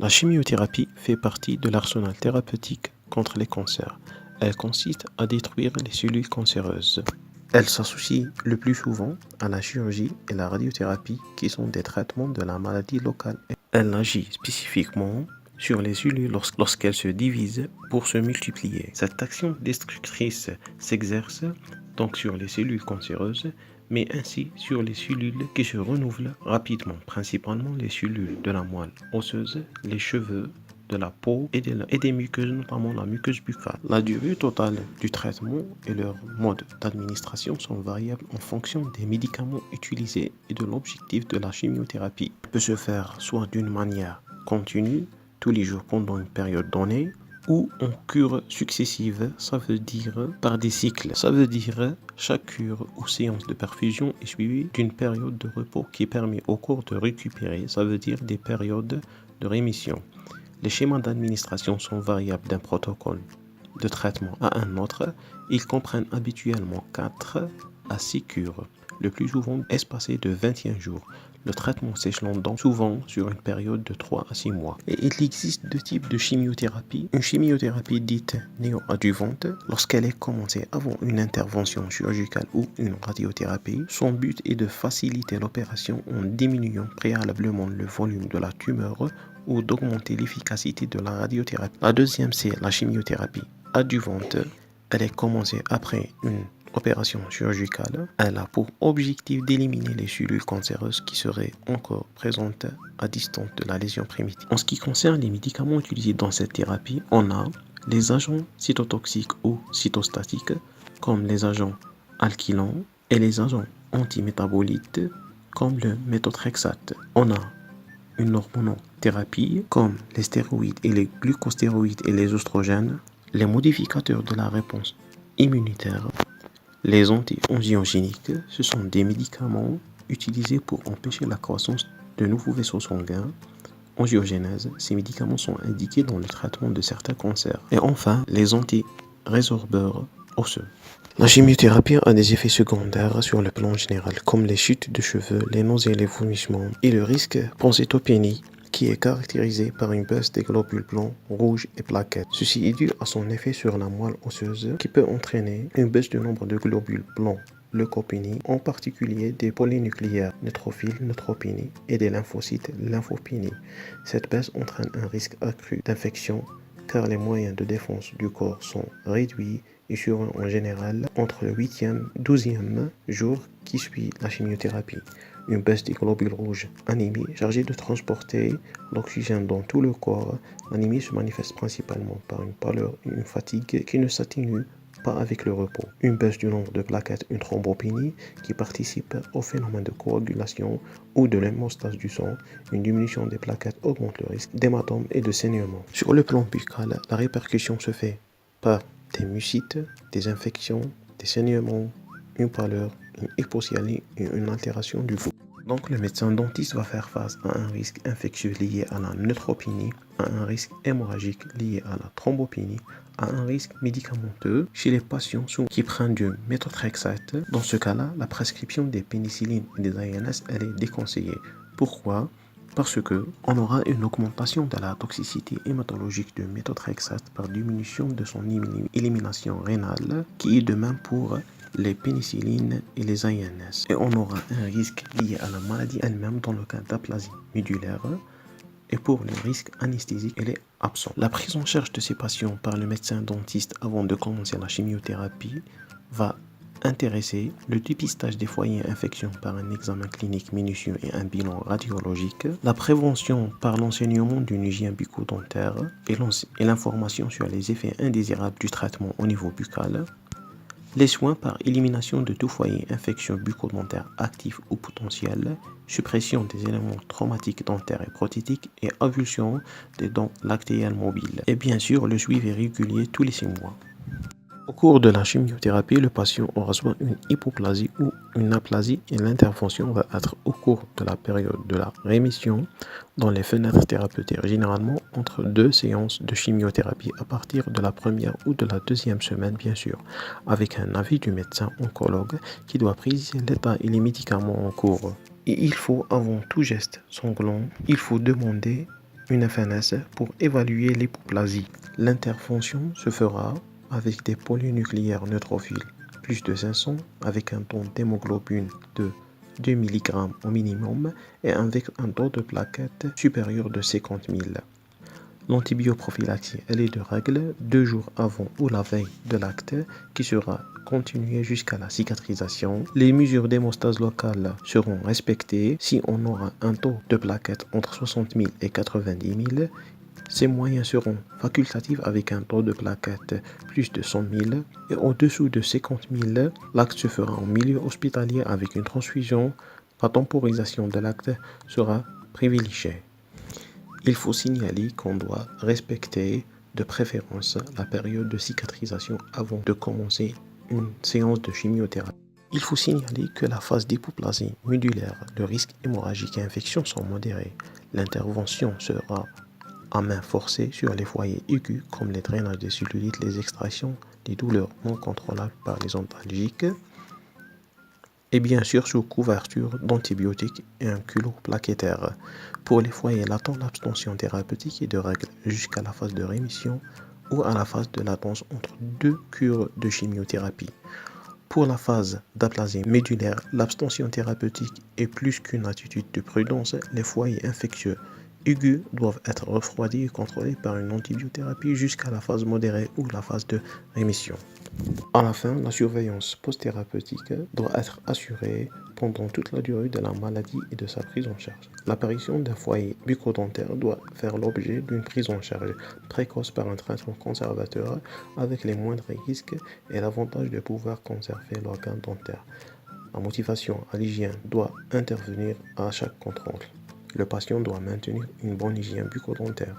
La chimiothérapie fait partie de l'arsenal thérapeutique contre les cancers. Elle consiste à détruire les cellules cancéreuses. Elle s'associe le plus souvent à la chirurgie et la radiothérapie qui sont des traitements de la maladie locale. Elle agit spécifiquement sur les cellules lorsqu'elles se divisent pour se multiplier. Cette action destructrice s'exerce donc sur les cellules cancéreuses, mais ainsi sur les cellules qui se renouvellent rapidement, principalement les cellules de la moelle osseuse, les cheveux, de la peau et des muqueuses, notamment la muqueuse buccale. La durée totale du traitement et leur mode d'administration sont variables en fonction des médicaments utilisés et de l'objectif de la chimiothérapie. Elle peut se faire soit d'une manière continue, tous les jours pendant une période donnée, ou en cure successive, ça veut dire par des cycles. Ça veut dire chaque cure ou séance de perfusion est suivie d'une période de repos qui permet au corps de récupérer, ça veut dire des périodes de rémission. Les schémas d'administration sont variables d'un protocole de traitement à un autre. Ils comprennent habituellement 4 à 6 cures, le plus souvent espacées de 21 jours. Le traitement s'échelonne donc souvent sur une période de 3 à 6 mois. Et il existe deux types de chimiothérapie. Une chimiothérapie dite néoadjuvante, lorsqu'elle est commencée avant une intervention chirurgicale ou une radiothérapie. Son but est de faciliter l'opération en diminuant préalablement le volume de la tumeur ou d'augmenter l'efficacité de la radiothérapie. La deuxième, c'est la chimiothérapie adjuvante. Elle est commencée après une opération chirurgicale. Elle a pour objectif d'éliminer les cellules cancéreuses qui seraient encore présentes à distance de la lésion primitive. En ce qui concerne les médicaments utilisés dans cette thérapie, on a les agents cytotoxiques ou cytostatiques, comme les agents alkylants, et les agents antimétabolites, comme le méthotrexate. On a une hormonothérapie, comme les stéroïdes et les glucostéroïdes et les oestrogènes, les modificateurs de la réponse immunitaire. Les anti-angiogéniques, ce sont des médicaments utilisés pour empêcher la croissance de nouveaux vaisseaux sanguins. Angiogénèse, ces médicaments sont indiqués dans le traitement de certains cancers. Et enfin, les anti-résorbeurs osseux. La chimiothérapie a des effets secondaires sur le plan général, comme les chutes de cheveux, les nausées et les vomissements, et le risque pancytopénie, qui est caractérisé par une baisse des globules blancs, rouges et plaquettes. Ceci est dû à son effet sur la moelle osseuse qui peut entraîner une baisse du nombre de globules blancs, leucopénie, en particulier des polynucléaires neutrophiles, neutropénie et des lymphocytes, lymphopénie. Cette baisse entraîne un risque accru d'infection car les moyens de défense du corps sont réduits et surviennent en général entre le 8e et 12e jour qui suit la chimiothérapie. Une baisse des globules rouges, anémie, chargée de transporter l'oxygène dans tout le corps. L'anémie se manifeste principalement par une pâleur et une fatigue qui ne s'atténuent pas avec le repos. Une baisse du nombre de plaquettes, une thrombopénie qui participe au phénomène de coagulation ou de l'hémostase du sang. Une diminution des plaquettes augmente le risque d'hématome et de saignement. Sur le plan buccal, la répercussion se fait par des mucites, des infections, des saignements, une pâleur, une hypocyalie et une altération du goût. Donc le médecin dentiste va faire face à un risque infectieux lié à la neutropénie, à un risque hémorragique lié à la thrombopénie, à un risque médicamenteux chez les patients qui prennent du méthotrexate. Dans ce cas-là, la prescription des pénicillines et des ANS elle est déconseillée. Pourquoi ? Parce qu'on aura une augmentation de la toxicité hématologique de méthotrexate par diminution de son élimination rénale, qui est de même pour les pénicillines et les ANS. Et on aura un risque lié à la maladie elle-même dans le cas d'aplasie médulaire. Et pour le risque anesthésique, elle est absente. La prise en charge de ces patients par le médecin dentiste avant de commencer la chimiothérapie va intéresser le dépistage des foyers infection par un examen clinique minutieux et un bilan radiologique, la prévention par l'enseignement d'une hygiène bucco-dentaire et l'information sur les effets indésirables du traitement au niveau buccal, les soins par élimination de tout foyer infection bucco-dentaire actif ou potentiel, suppression des éléments traumatiques dentaires et prothétiques et avulsion des dents lactéales mobiles. Et bien sûr, le suivi régulier tous les 6 mois. Au cours de la chimiothérapie, le patient aura soit une hypoplasie ou une aplasie et l'intervention va être au cours de la période de la rémission dans les fenêtres thérapeutiques, généralement entre 2 séances de chimiothérapie à partir de la première ou de la 2e semaine bien sûr, avec un avis du médecin oncologue qui doit préciser l'état et les médicaments en cours. Et il faut, avant tout geste sanglant, il faut demander une FNS pour évaluer l'hypoplasie. L'intervention se fera avec des polynucléaires neutrophiles plus de 500 avec un taux d'hémoglobine de 2 mg au minimum et avec un taux de plaquettes supérieur de 50 000. L'antibioprophylaxie, elle est de règle 2 jours avant ou la veille de l'acte qui sera continuée jusqu'à la cicatrisation. Les mesures d'hémostase locale seront respectées si on aura un taux de plaquettes entre 60 000 et 90 000. Ces moyens seront facultatifs avec un taux de plaquettes plus de 100 000 et au-dessous de 50 000, l'acte se fera en milieu hospitalier avec une transfusion. La temporisation de l'acte sera privilégiée. Il faut signaler qu'on doit respecter de préférence la période de cicatrisation avant de commencer une séance de chimiothérapie. Il faut signaler que la phase d'hypoplasie médulaire, le risque hémorragique et infection sont modérés. L'intervention sera à main forcée sur les foyers aigus comme les drainages des cellulites, les extractions, les douleurs non contrôlables par les antalgiques et bien sûr sous couverture d'antibiotiques et un culot plaquettaire. Pour les foyers latents, l'abstention thérapeutique est de règle jusqu'à la phase de rémission ou à la phase de latence entre 2 cures de chimiothérapie. Pour la phase d'aplasie médulaire, l'abstention thérapeutique est plus qu'une attitude de prudence. Les foyers infectieux aigus doivent être refroidis et contrôlés par une antibiothérapie jusqu'à la phase modérée ou la phase de rémission. À la fin, la surveillance post-thérapeutique doit être assurée pendant toute la durée de la maladie et de sa prise en charge. L'apparition d'un foyer bucco-dentaire doit faire l'objet d'une prise en charge précoce par un traitement conservateur avec les moindres risques et l'avantage de pouvoir conserver l'organe dentaire. La motivation à l'hygiène doit intervenir à chaque contrôle. Le patient doit maintenir une bonne hygiène bucco-dentaire.